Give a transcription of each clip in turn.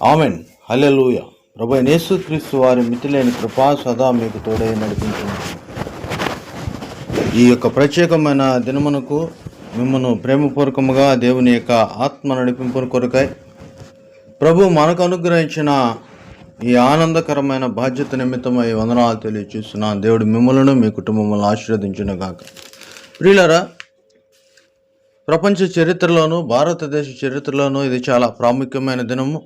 Amen. హల్లెలూయా. ప్రభువైన యేసుక్రీస్తు వారి మితిలేని కృపా సదా మీకు తోడై నడిపించును. ఈ యొక్క ప్రత్యేకమైన దినమునకు మిమ్మను ప్రేమపూర్వకముగా దేవుని యొక్క ఆత్మ నడిపింపును కొరకై ప్రభు మనకు అనుగ్రహించిన ఈ ఆనందకరమైన బాధ్యత నిమిత్తమై వందనాలు తెలియజేస్తున్నాను. దేవుడు మిమ్మల్ని మీ కుటుంబములను ఆశీర్వదించునుగాక. ప్రియులారా, ప్రపంచ చరిత్రలోను భారతదేశ చరిత్రలోను ఇది చాలా ప్రాముఖ్యమైన దినము.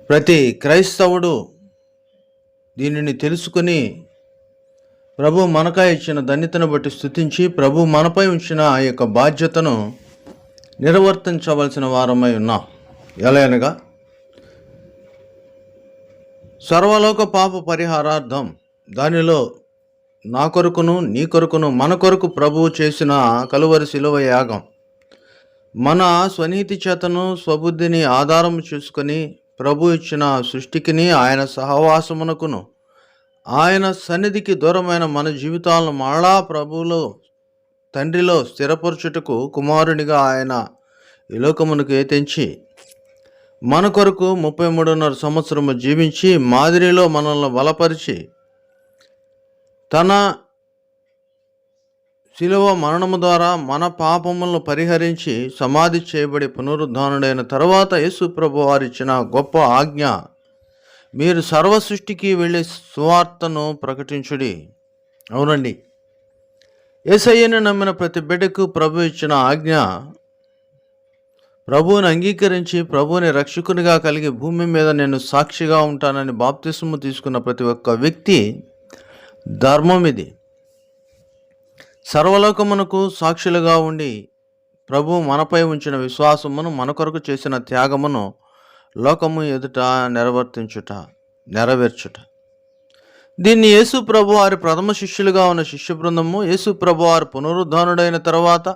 ప్రతి క్రైస్తవుడు దీనిని తెలుసుకుని ప్రభు మనకై ఇచ్చిన ధన్యతను బట్టి స్తుతించి ప్రభు మనపై ఉంచిన ఆ యొక్క బాధ్యతను నిర్వర్తించవలసిన వారమై ఉన్నాం. ఎలాగనగా సర్వలోక పాప పరిహారార్థం, దానిలో నా కొరకును నీ కొరకును మన కొరకు ప్రభువు చేసిన కలువరి శిలువ యాగం, మన స్వనీతి చేతను స్వబుద్ధిని ఆధారం చేసుకొని ప్రభు ఇచ్చిన సృష్టికిని ఆయన సహవాసమునకును ఆయన సన్నిధికి దూరమైన మన జీవితాలను మరలా ప్రభువులో తండ్రిలో స్థిరపరచుటకు కుమారునిగా ఆయన ఈ లోకమునకు తెంచి మన కొరకు 33.5 సంవత్సరము జీవించి మాదిరిలో మనల్ని బలపరిచి తన శిలువ మరణము ద్వారా మన పాపములను పరిహరించి సమాధి చేయబడి పునరుద్ధానుడైన తర్వాత యేసు ప్రభు వారు ఇచ్చిన గొప్ప ఆజ్ఞ, మీరు సర్వ సృష్టికి వెళ్ళి సువార్తను ప్రకటించుడి. అవునండి, యేసయ్యను నమ్మిన ప్రతి బిడ్డకు ప్రభు ఇచ్చిన ఆజ్ఞ. ప్రభువుని అంగీకరించి ప్రభువుని రక్షకునిగా కలిగి భూమి మీద నేను సాక్షిగా ఉంటానని బాప్తిస్మము తీసుకున్న ప్రతి ఒక్క వ్యక్తి ధర్మం ఇది. సర్వలోకమునకు సాక్షులుగా ఉండి ప్రభు మనపై ఉంచిన విశ్వాసమును, మన కొరకు చేసిన త్యాగమును లోకము ఎదుట నెరవేర్చుట. దీన్ని యేసు ప్రభు వారి ప్రథమ శిష్యులుగా ఉన్న శిష్య బృందము యేసు ప్రభు వారు పునరుద్ధానుడైన తర్వాత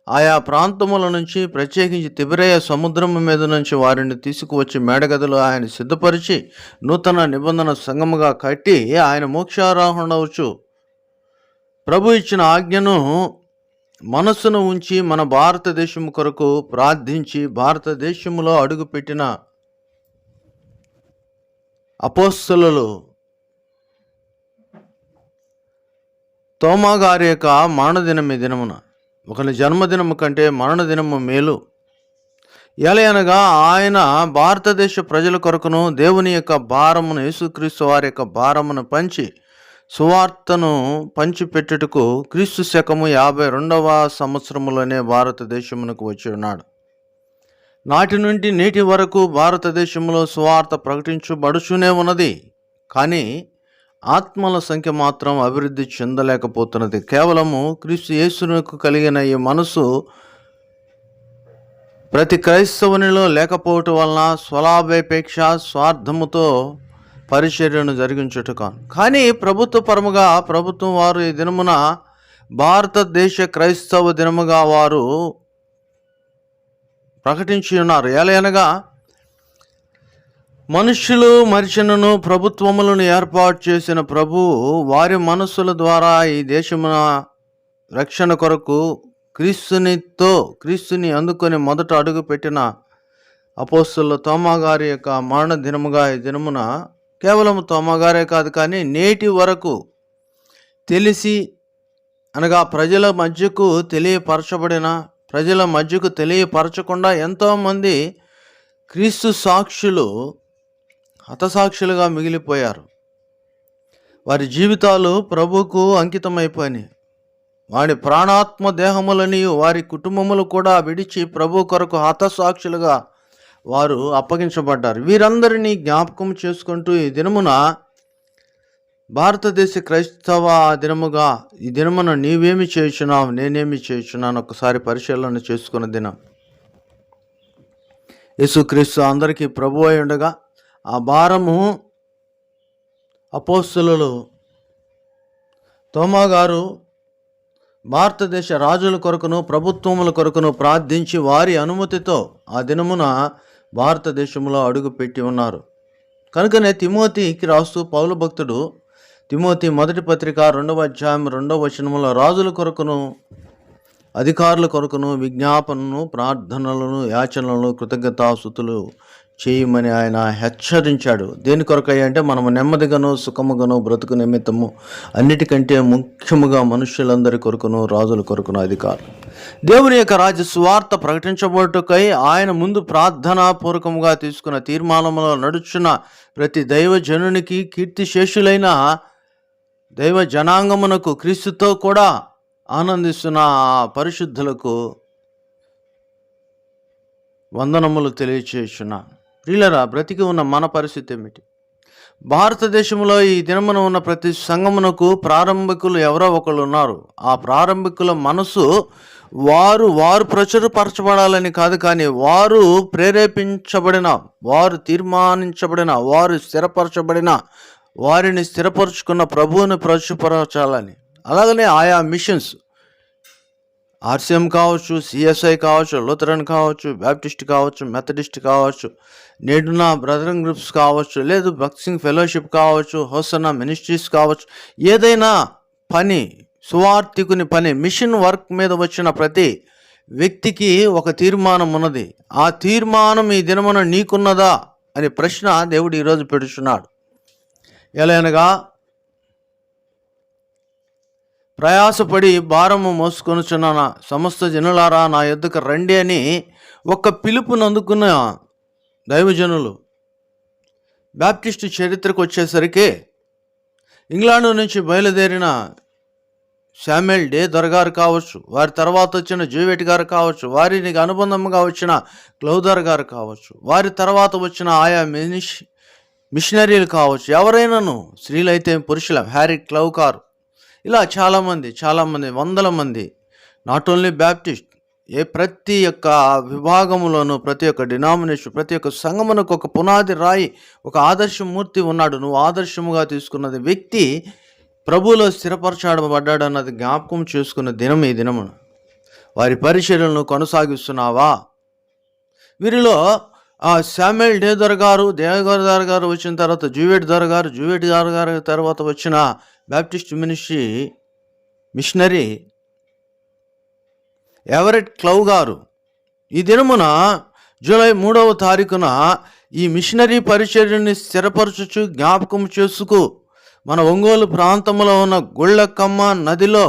ఆయా ప్రాంతముల నుంచి, ప్రత్యేకించి తిబిరేయ సముద్రము మీద నుంచి వారిని తీసుకువచ్చి మేడగదిలో ఆయన సిద్ధపరిచి నూతన నిబంధన సంఘముగా కట్టి ఆయన మోక్షారోహణవచ్చు ప్రభు ఇచ్చిన ఆజ్ఞను మనస్సును ఉంచి మన భారతదేశం కొరకు ప్రార్థించి భారతదేశంలో అడుగుపెట్టిన అపోస్తలులు తోమా గారి యొక్క మరణదినం ఈ దినమున ఒకరి జన్మదినము కంటే మరణదినము మేలు. ఎలయనగా ఆయన భారతదేశ ప్రజల కొరకును దేవుని యొక్క భారమును, యేసుక్రీస్తు వారి యొక్క భారమును పంచి సువార్తను పంచిపెట్టుటకు క్రీస్తు శకము 52వ సంవత్సరములోనే భారతదేశమునకు వచ్చి ఉన్నాడు. నాటి నుండి నేటి వరకు భారతదేశంలో సువార్త ప్రకటించబడుచూనే ఉన్నది. కానీ ఆత్మల సంఖ్య మాత్రం అభివృద్ధి చెందలేకపోతున్నది. కేవలము క్రీస్తు యేసునకు కలిగిన ఈ మనసు ప్రతి క్రైస్తవునిలో లేకపోవటం వలన స్వలాభాపేక్ష స్వార్థముతో పరిచర్యను జరిగించుటకు. కానీ ప్రభుత్వపరముగా ప్రభుత్వం వారు ఈ దినమున భారతదేశ క్రైస్తవ దినముగా వారు ప్రకటించి ఉన్నారు. ఎలాగనగా మనుష్యులు మరిచినను ప్రభుత్వములను ఏర్పాటు చేసిన ప్రభువు వారి మనస్సుల ద్వారా ఈ దేశమున రక్షణ కొరకు క్రీస్తుని అందుకొని మొదట అడుగు పెట్టిన అపోస్తలుల తోమా గారి యొక్క మరణ దినముగా ఈ దినమున కేవలం తోమా గారే కాదు, కానీ నేటి వరకు తెలిసి అనగా ప్రజల మధ్యకు తెలియపరచబడిన, ప్రజల మధ్యకు తెలియపరచకుండా ఎంతోమంది క్రీస్తు సాక్షులు హతసాక్షులుగా మిగిలిపోయారు. వారి జీవితాలు ప్రభువుకు అంకితమైపోయినాయి. వారి ప్రాణాత్మ దేహములని వారి కుటుంబములు కూడా విడిచి ప్రభు కొరకు హతసాక్షులుగా వారు అప్పగించబడ్డారు. వీరందరినీ జ్ఞాపకం చేసుకుంటూ ఈ దినమున భారతదేశ క్రైస్తవ దినముగా ఈ దినమున నీవేమి చేయుచున్నావు, నేనేమి చేయుచున్నాను ఒకసారి పరిశీలన చేసుకున్న దినం. యేసుక్రీస్తు అందరికీ ప్రభు అయి ఉండగా ఆ భారము అపోస్తలులు తోమా గారు భారతదేశ రాజుల కొరకును ప్రభుత్వముల కొరకును ప్రార్థించి వారి అనుమతితో ఆ దినమున భారతదేశంలో అడుగు పెట్టి ఉన్నారు. కనుకనే తిమోతికి రాస్తూ పౌలు భక్తుడు తిమోతి మొదటి పత్రిక 2వ అధ్యాయం 2వ వచనములో రాజుల కొరకును అధికారుల కొరకును విజ్ఞాపనను ప్రార్థనలను యాచనలను కృతజ్ఞతాస్తుతులు చేయమని ఆయన హెచ్చరించాడు. దేని కొరకై అంటే మనము నెమ్మదిగాను సుఖముగాను బ్రతుకు నిమిత్తము, అన్నిటికంటే ముఖ్యముగా మనుష్యులందరి కొరకును రాజుల కొరకును అధికారం, దేవుని యొక్క రాజ్య సువార్త ప్రకటించబోటుకై ఆయన ముందు ప్రార్థనాపూర్వకముగా తీసుకున్న తీర్మానంలో నడుచున్న ప్రతి దైవజనునికి, కీర్తిశేషులైన దైవ జనాంగమునకు, క్రీస్తుతో కూడా ఆనందిస్తున్న పరిశుద్ధులకు వందనములు తెలియచేస్తున్నాను. ప్రియులరా, బ్రతికి ఉన్న మన పరిస్థితి ఏమిటి? భారతదేశంలో ఈ దినమున ఉన్న ప్రతి సంఘమునకు ప్రారంభికులు ఎవరో ఒకళ్ళు ఉన్నారు. ఆ ప్రారంభికుల మనసు వారు ప్రచురపరచబడాలని కాదు, కానీ వారు ప్రేరేపించబడిన, వారు తీర్మానించబడిన, వారు స్థిరపరచబడిన, వారిని స్థిరపరచుకున్న ప్రభువుని ప్రచురపరచాలని. అలాగనే ఆయా మిషన్స్, ఆర్సిఎం కావచ్చు, సిఎస్ఐ కావచ్చు, లూథరన్ కావచ్చు, బ్యాప్టిస్ట్ కావచ్చు, మెథడిస్ట్ కావచ్చు, నేడున్న బ్రదరింగ్ గ్రూప్స్ కావచ్చు, లేదు బాక్సింగ్ ఫెలోషిప్ కావచ్చు, హోసన్నా మినిస్ట్రీస్ కావచ్చు, ఏదైనా పని, సువార్థికుని పని, మిషన్ వర్క్ మీద వచ్చిన ప్రతి వ్యక్తికి ఒక తీర్మానం ఉన్నది. ఆ తీర్మానం ఈ దినమున నీకున్నదా అనే ప్రశ్న దేవుడు ఈరోజు పెడుతున్నాడు. ఎలాగనగా, ప్రయాసపడి భారము మోసుకొనుచున్న సమస్త జనులారా నా యొద్దకు రండి అని ఒక పిలుపును అందుకున్న దైవజనులు బ్యాప్టిస్టు చరిత్రకు వచ్చేసరికి ఇంగ్లాండ్ నుంచి బయలుదేరిన శామ్యుయల్ డే దొరగారు కావచ్చు, వారి తర్వాత వచ్చిన జూవెట్ గారు కావచ్చు, వారికి అనుబంధంగా వచ్చిన క్లౌదర్ గారు కావచ్చు, వారి తర్వాత వచ్చిన ఆయా మిషనరీలు కావచ్చు, ఎవరైనాను, స్త్రీలైతే పురుషుల హ్యారీ క్లవ్ గారు, ఇలా చాలామంది వందల మంది, నాట్ ఓన్లీ బ్యాప్టిస్ట్, ప్రతి ఒక్క విభాగంలోనూ, ప్రతి ఒక్క డినామినేషన్, ప్రతి ఒక్క సంఘమునకు ఒక పునాది రాయి, ఒక ఆదర్శమూర్తి ఉన్నాడు. నువ్వు ఆదర్శముగా తీసుకున్నది వ్యక్తి ప్రభువులో స్థిరపరచబడ్డాడు అన్నది జ్ఞాపకం చేసుకున్న దినం ఈ దినమున. వారి పరిచర్యలను కొనసాగిస్తున్నావా? వీరిలో శామ్యుయల్ డే దేవగారు గారు వచ్చిన తర్వాత జూవెట్ గారు తర్వాత వచ్చిన బ్యాప్టిస్ట్ మిషనరీ ఎవరెట్ క్లవ్ గారు ఈ దినమున జూలై 3వ తారీఖున ఈ మిషనరీ పరిచర్యని స్థిరపరచుచు జ్ఞాపకం చేసుకు మన ఒంగోలు ప్రాంతంలో ఉన్న గుళ్ళకమ్మ నదిలో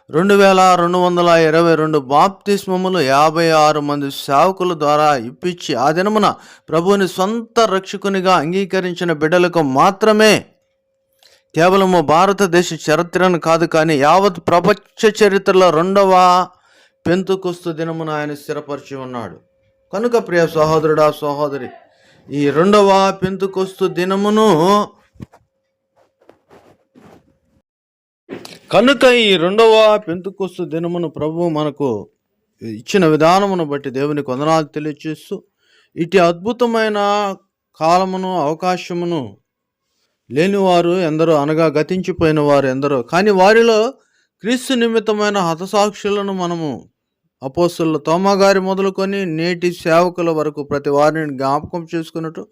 2222 బాప్తిస్మములు 56 మంది సేవకుల ద్వారా ఇప్పించి ఆ దినమున ప్రభువుని సొంత రక్షకునిగా అంగీకరించిన బిడ్డలకు మాత్రమే, కేవలము భారతదేశ చరిత్రను కాదు కానీ యావత్ ప్రపంచ చరిత్రలో 2వ పెంతెకొస్తు దినమున ఆయన స్థిరపరిచి ఉన్నాడు. కనుక ప్రియ సహోదరుడా, సహోదరి, ఈ 2వ పెంతెకొస్తు దినమును ప్రభు మనకు ఇచ్చిన విధానమును బట్టి దేవునికి వందనాలు తెలియజేస్తూ, ఇటు అద్భుతమైన కాలమును, అవకాశమును లేనివారు ఎందరో, అనగా గతించిపోయిన వారు ఎందరో, కానీ వారిలో క్రీస్తు నిమిత్తమైన హతసాక్షులను మనము అపోస్తలుల తోమా గారి మొదలుకొని నేటి సేవకుల వరకు ప్రతి వారిని జ్ఞాపకం చేసుకున్నట్టు,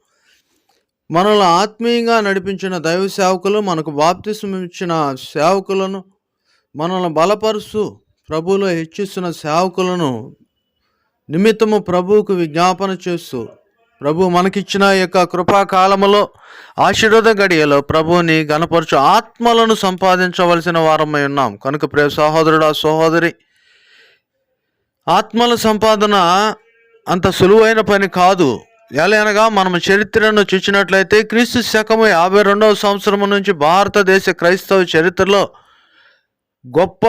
మనల్ని ఆత్మీయంగా నడిపించిన దైవ సేవకులు, మనకు బాప్తిసం ఇచ్చిన సేవకులను, మనల్ని బలపరుస్తూ ప్రభువులో హెచ్చిస్తున్న సేవకులను నిమిత్తము ప్రభువుకు విజ్ఞాపన చేస్తూ, ప్రభు మనకిచ్చిన యొక్క కృపాకాలములో, ఆశీర్వాద గడియలో ప్రభువుని గణపరచు ఆత్మలను సంపాదించవలసిన వారమై ఉన్నాం. కనుక ప్రియ సహోదరుడా, సహోదరి, ఆత్మల సంపాదన అంత సులువైన పని కాదు. ఎలాగనగా మనం చరిత్రను చూసినట్లయితే క్రీస్తు శకము 52వ సంవత్సరం నుంచి భారతదేశ క్రైస్తవ చరిత్రలో గొప్ప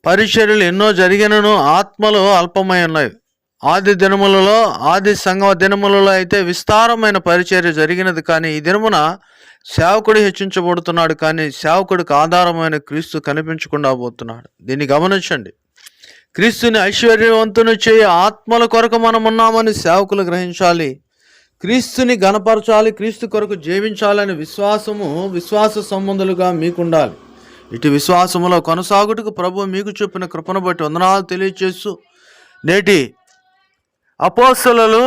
పరిచర్యలు ఎన్నో జరిగినను ఆత్మలు అల్పమై ఉన్నాయి. ఆది సంఘ దినములలో అయితే విస్తారమైన పరిచర్య జరిగినది, కానీ ఈ దినమున సేవకుడు హెచ్చించబడుతున్నాడు, కానీ సేవకుడికి ఆధారమైన క్రీస్తు కనిపించకుండా పోతున్నాడు. దీన్ని గమనించండి. క్రీస్తుని ఐశ్వర్యవంతుని చేయ ఆత్మల కొరకు మనం ఉన్నామని సేవకులు గ్రహించాలి. క్రీస్తుని గణపరచాలి, క్రీస్తు కొరకు జీవించాలని విశ్వాస సంబంధులుగా మీకుండాలి. ఇటు విశ్వాసములో కొనసాగుటకు ప్రభు మీకు చెప్పిన కృపను బట్టి వందనాలు తెలియచేస్తూ, నేటి అపోస్తలులు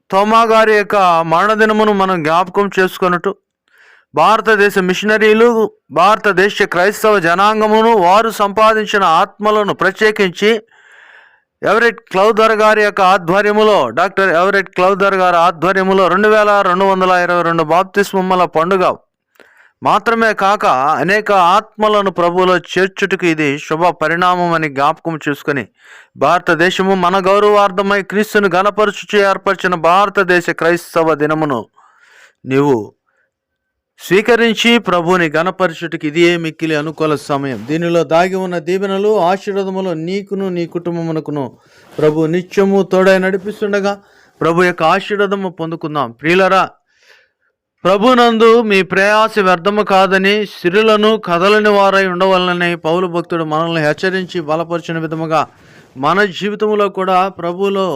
తోమా గారి యొక్క మరణదినమును మనం జ్ఞాపకం చేసుకున్నట్టు, భారతదేశ మిషనరీలు, భారతదేశ క్రైస్తవ జనాంగమును వారు సంపాదించిన ఆత్మలను ప్రత్యేకించి ఎవరెట్ క్లౌదర్ గారి యొక్క ఆధ్వర్యములో, డాక్టర్ ఎవరెట్ క్లౌదర్ గారి ఆధ్వర్యములో 2222 బాప్తిస్మముల పండుగ మాత్రమే కాక అనేక ఆత్మలను ప్రభువులో చేర్చుటకు ఇది శుభ పరిణామం అని జ్ఞాపకం చేసుకుని, భారతదేశము మన గౌరవార్థమై క్రీస్తును గణపరచుచు ఏర్పరిచిన భారతదేశ క్రైస్తవ దినమును నీవు స్వీకరించి ప్రభువుని గణపరచుటకు ఇదే మిక్కిలి అనుకూల సమయం. దీనిలో దాగి ఉన్న దీవెనలు, ఆశీర్వాదములు నీకును నీ కుటుంబమునకును ప్రభు నిత్యము తోడై నడిపిస్తుండగా ప్రభు యొక్క ఆశీర్వాదము పొందుకుందాం. ప్రియులరా, ప్రభునందు మీ ప్రయాస వ్యర్థము కాదని సిరులను కదలని వారై ఉండవలనని పౌలు భక్తుడు మనల్ని హెచ్చరించి బలపరిచిన విధముగా మన జీవితంలో కూడా ప్రభువులో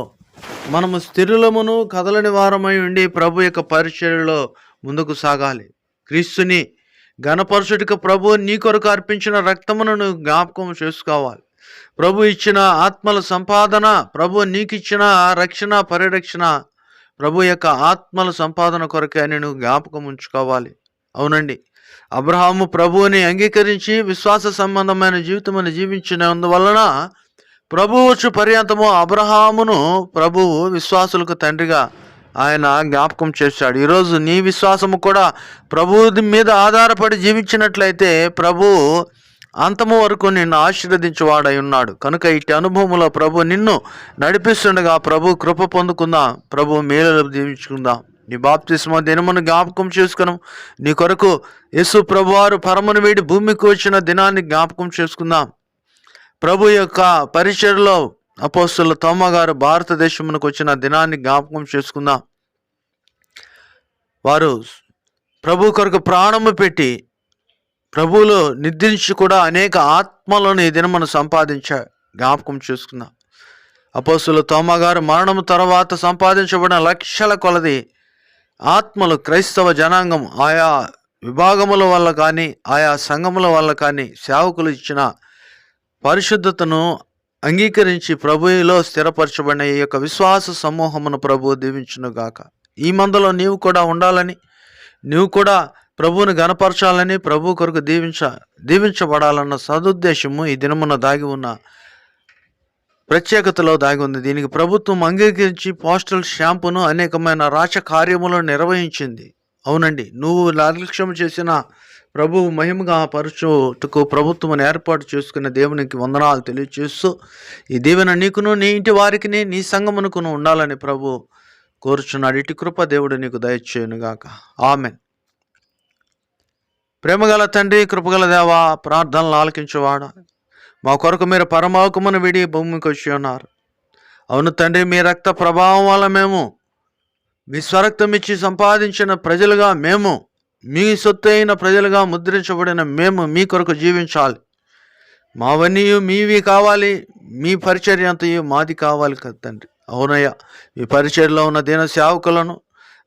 మనము స్థిరులమును కదలని వారమై ఉండి ప్రభు యొక్క పరిచర్యలో ముందుకు సాగాలి. క్రీస్తుని ఘనపరచుటకు ప్రభు నీ కొరకు అర్పించిన రక్తమును జ్ఞాపకం చేసుకోవాలి. ప్రభు ఇచ్చిన ఆత్మల సంపాదన, ప్రభు నీకు ఇచ్చిన రక్షణ, పరిరక్షణ ప్రభు యొక్క ఆత్మల సంపాదన కొరకే అని నువ్వు జ్ఞాపకం ఉంచుకోవాలి. అవునండి, అబ్రహాము ప్రభువుని అంగీకరించి విశ్వాస సంబంధమైన జీవితమును జీవించినందువలన ప్రభువు వచ్చు పర్యంతము అబ్రహామును ప్రభువు విశ్వాసులకు తండ్రిగా ఆయన జ్ఞాపకం చేశాడు. ఈరోజు నీ విశ్వాసము కూడా ప్రభువు మీద ఆధారపడి జీవించినట్లయితే ప్రభు అంతము వరకు నిన్ను ఆశీర్వదించేవాడై ఉన్నాడు. కనుక ఇట్టి అనుభవంలో ప్రభు నిన్ను నడిపిస్తుండగా ప్రభు కృప పొందుకుందాం, ప్రభు మేలు జీవించుకుందాం. నీ బాప్తిస్మ దినమును జ్ఞాపకం చేసుకున్నాం. నీ కొరకు యేసు ప్రభువారు పరమును వీడి భూమికి వచ్చిన దినాన్ని జ్ఞాపకం చేసుకుందాం. ప్రభు యొక్క పరిచర్లో అపోస్తలుల తోమా గారు భారతదేశమునకు వచ్చిన దినాన్ని జ్ఞాపకం చేసుకుందాం. వారు ప్రభు కొరకు ప్రాణము పెట్టి ప్రభువులో నిద్రించి కూడా అనేక ఆత్మలను ఈ దినమును జ్ఞాపకం చేసుకుందాం. అపోస్తలుల తోమా గారు మరణము తర్వాత సంపాదించబడిన లక్షల కొలది ఆత్మలు క్రైస్తవ జనాంగం ఆయా విభాగముల వల్ల కానీ ఆయా సంఘముల వల్ల కానీ సేవకులు ఇచ్చిన పరిశుద్ధతను అంగీకరించి ప్రభువులో స్థిరపరచబడిన ఈ యొక్క విశ్వాస సమూహమును ప్రభువు దీవించునుగాక. ఈ మందలో నీవు కూడా ఉండాలని, నీవు కూడా ప్రభువును గణపరచాలని, ప్రభు కొరకు దీవించబడాలన్న సదుద్దేశము ఈ దినమున దాగి ఉన్న ప్రత్యేకతలో దాగి ఉంది. దీనికి ప్రభుత్వం అంగీకరించి పోస్టల్ స్టాంపును అనేకమైన రాచ కార్యములను నిర్వహించింది. అవునండి, నువ్వు నిర్లక్ష్యం చేసిన ప్రభువు మహిమగా పరచుటకు ప్రభుత్వం ఏర్పాటు చేసుకున్న దేవునికి వందనాలు తెలియజేస్తూ ఈ దీవెన నీకును నీ ఇంటి వారికి నీ సంగమునకును ఉండాలని ప్రభు కోరుచున్నాడు. ఇటు కృప దేవుడు నీకు దయచేయునుగాక. ఆమెన్. ప్రేమగల తండ్రి, కృపగల దేవా, ప్రార్థనలు ఆలకించేవాడా, మా కొరకు మీరు పరలోకమును విడి భూమికి వచ్చి ఉన్నారు. అవును తండ్రి, మీ రక్త ప్రభావం వల్ల మేము మీ స్వరక్తం ఇచ్చి సంపాదించిన ప్రజలుగా, మేము మీ సొత్తు అయిన ప్రజలుగా ముద్రించబడిన మేము మీ కొరకు జీవించాలి. మావన్నీ మీవి కావాలి, మీ పరిచర్య అంతయు మాది కావాలి కదా తండ్రి. అవునయ్యా, మీ పరిచర్యలో ఉన్న దీన సేవకులను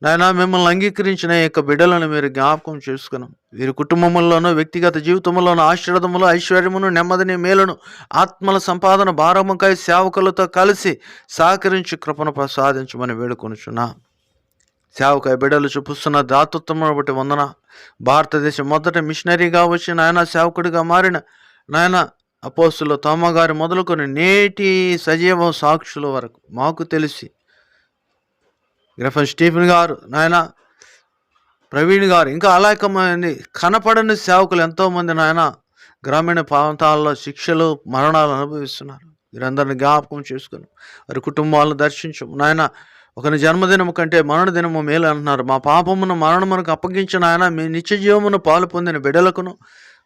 నాయన మిమ్మల్ని అంగీకరించిన యొక్క బిడ్డలను మీరు జ్ఞాపకం చేసుకున్నాం. వీరి కుటుంబముల్లోనూ వ్యక్తిగత జీవితంలోనూ ఆశీర్వాదములు, ఐశ్వర్యమును, నెమ్మదిని, మేలును, ఆత్మల సంపాదన భారముకై సేవకులతో కలిసి సహకరించి కృపను ప్రసాదించమని వేడుకొనుచున్నా. సేవకాయ బిడ్డలు చూపిస్తున్న దాతృత్వమును బట్టి వందన. భారతదేశం మొదట మిషనరీగా వచ్చి నాయన సేవకుడిగా మారిన నాయన అపోస్తలుల తోమా గారు మొదలుకొని నేటి సజీవ సాక్షుల వరకు మాకు తెలిసి గ్రఫన్ స్టీఫెన్ గారు, నాయన ప్రవీణ్ గారు, ఇంకా అలాగమంది కనపడని సేవకులు ఎంతోమంది నాయన గ్రామీణ ప్రాంతాల్లో శిక్షలు, మరణాలు అనుభవిస్తున్నారు. వీరందరిని జ్ఞాపకం చేసుకుని వారి కుటుంబాలను దర్శించము నాయన. ఒకని జన్మదినము కంటే మరణ దినము మేలు అంటున్నారు. మా పాపమును మరణమునకు అప్పగించిన ఆయన మీ నిత్య జీవమును పాలు పొందిన బిడ్డలకును,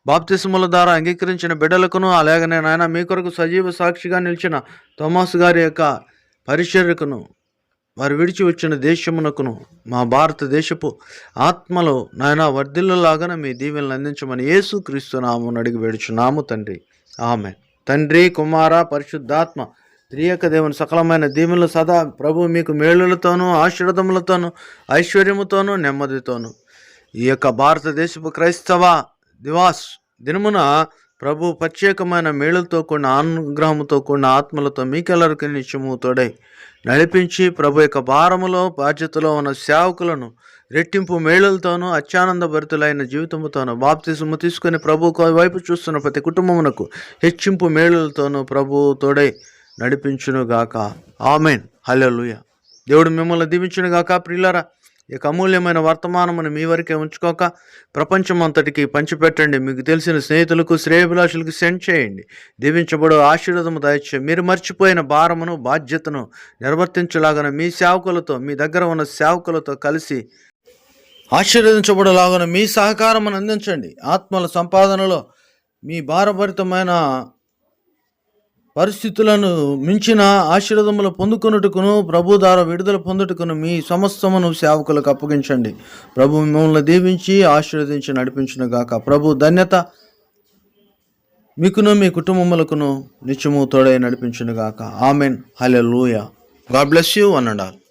బాప్తిస్మముల ద్వారా అంగీకరించిన బిడ్డలకును, అలాగనే నాయన మీ కొరకు సజీవ సాక్షిగా నిలిచిన తోమాస్ గారి యొక్క పరిచర్యకును, వారు విడిచి వచ్చిన దేశమునకును, మా భారతదేశపు ఆత్మలో నాయన వర్ధిల్లులాగానే మీ దీవెనలు అందించమని యేసు క్రీస్తు నామమున అడిగి వేడుచున్నాము తండ్రి. ఆమెన్. తండ్రి, కుమార, పరిశుద్ధాత్మ త్రియక దేవుని సకలమైన దీవెనలు సదా ప్రభు మీకు మేలులతోనూ, ఆశీర్వాదములతోనూ, ఐశ్వర్యముతోనూ, నెమ్మదితోనూ ఈ యొక్క భారతదేశపు క్రైస్తవ దినమున ప్రభు ప్రత్యేకమైన మేలులతో కూడిన అనుగ్రహముతో కూడిన ఆత్మలతో మీకెల్లరికి నిత్యము తోడై నడిపించి ప్రభు యొక్క భారములో బాధ్యతలో ఉన్న సేవకులను రెట్టింపు మేలులతోనూ, అత్యానంద భరితులైన జీవితముతోనూ, బాప్తిసము తీసుకుని ప్రభు వైపు చూస్తున్న ప్రతి కుటుంబమునకు హెచ్చింపు మేలులతోనూ ప్రభు తోడై నడిపించునుగాక. ఆమెన్. హల్లెలూయా. దేవుడు మిమ్మల్ని దీవించునుగాక. ప్రియులారా, ఈ అమూల్యమైన వర్తమానమును మీ వరకే ఉంచుకోక ప్రపంచం అంతటికి పంచిపెట్టండి. మీకు తెలిసిన స్నేహితులకు, శ్రేయభిలాషులకు సెండ్ చేయండి. దీవించబడు ఆశీర్వాదము దయచే మీరు మర్చిపోయిన భారమును, బాధ్యతను నిర్వర్తించలాగన మీ సేవకులతో, మీ దగ్గర ఉన్న సేవకులతో కలిసి ఆశీర్వదించబడలాగన మీ సహకారమును అందించండి. ఆత్మల సంపాదనలో మీ భారభరితమైన పరిస్థితులను మించిన ఆశీర్వాదములు పొందుకొనుటకును, ప్రభు ద్వారా విడుదల పొందుటకును మీ సమస్తమును సేవకులకు అప్పగించండి. ప్రభు మిమ్మల్ని దీవించి ఆశీర్వదించి నడిపించునుగాక. ప్రభు ధన్యత మీకును మీ కుటుంబములకును నిత్యము తోడై నడిపించునుగాక. Amen. Hallelujah. God bless you. One and all.